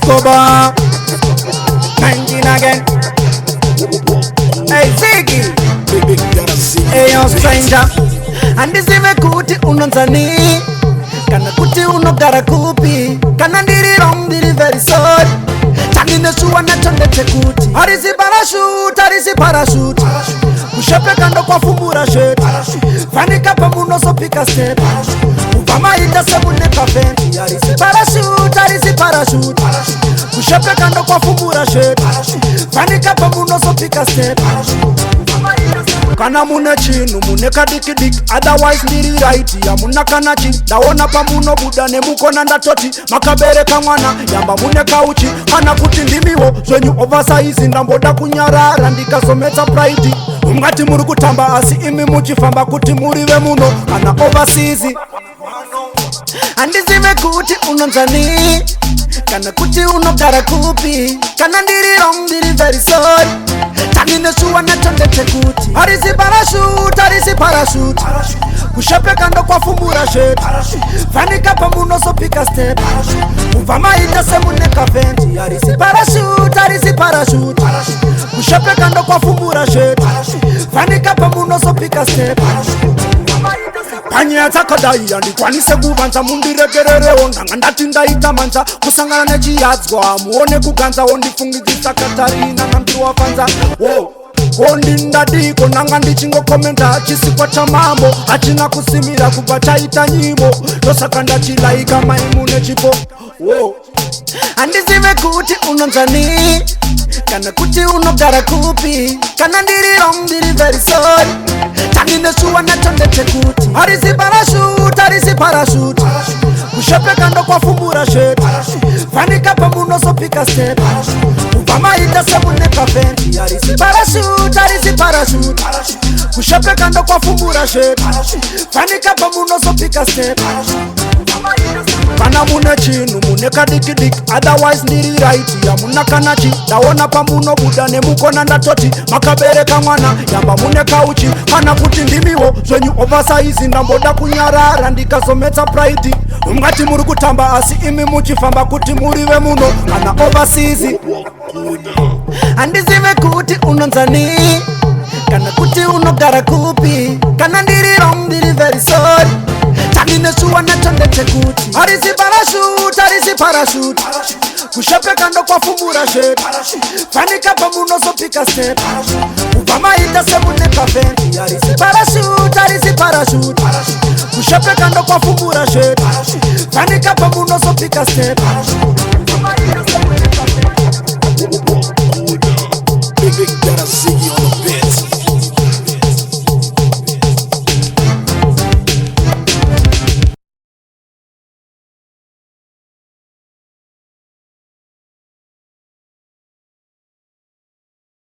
Escobar 19 again. Hey Ziggy, hey young stranger. Andisive kuti unonzani kana kuti unogara kupi kana ndiri wrong ndiri very sorry chanine shuwa nachondete kuti harisi parachute kushepeka ndo kwafumbura sheti fanika pamunosopika step kubva maita semune paventi harisi parachute kushepeka ndo kwafumbura sheti fanika pamunosopika step kana mune chinu mune kadikidiki otherwise ndiri right yamuna kana chi ndaona pamunobuda nemukona ndatoti makabereka mwana yamba mune kauchi kana kuti ndimiwo zvenyu oversize ndamboda kunyarara ndikazometsa pride mungati muri kutamba asi imi muchifamba kuti muri vemuno kana overseas handizive kuti unonzani kana kuti unogara kupi kana ndiri wrong ndiri very sorry tanine shuwa nachondete kuti harisi parachute kushepeka ndo kwafumbura sheti fanika pamunosopika step kubva maita semune kaventi harisi parachute kushepeka ndo kwafumbura sheti fanika pamunosopika step panyaya dzakadai handikwanise kuvanza mundiregererewo ndanga ndati ndaita manza kusangana nechiyadzwa muone kuganzawo ndifungidzisa katarina namtiwafanza kondindadiko nanga ndichingokomenda chisikwa chamambo hachina kusimira kubva chaita nyimbo tosaka ndachilaika maimune chipo handizive kuti unonzani kana kuti unogara kupi kana ndiri wrong ndiri very sorry tanine shuwa nachondete kuti harisi parachute kushepeka ndo kwafumbura sheti fanika pamunosopika step kubva maita semune paventi harisi parachute kushepeka ndo kwafumbura sheti fanika pamunosopika step kana mune chinu mune kadikidiki otherwise ndiri right yamuna kana chi ndaona pamunobuda nemukona ndatoti makabereka mwana yamba mune kauchi kana kuti ndimiwo zvenyu oversize ndamboda kunyarara ndikazometsa pride mungati muri kutamba asi imi muchifamba kuti muri vemuno kana overseas handizive kuti unonzani kana kuti unogara kupi kana ndiri wrong ndiri very sorry tanine shuwa nachondete kuti harisi parachute kushepeka ndo kwafumbura sheti fanika pamunosopika step kubva maita semune paventi harisi parachute kushepeka ndo kwafumbura sheti fanika pamunosopika step Big Dara Z.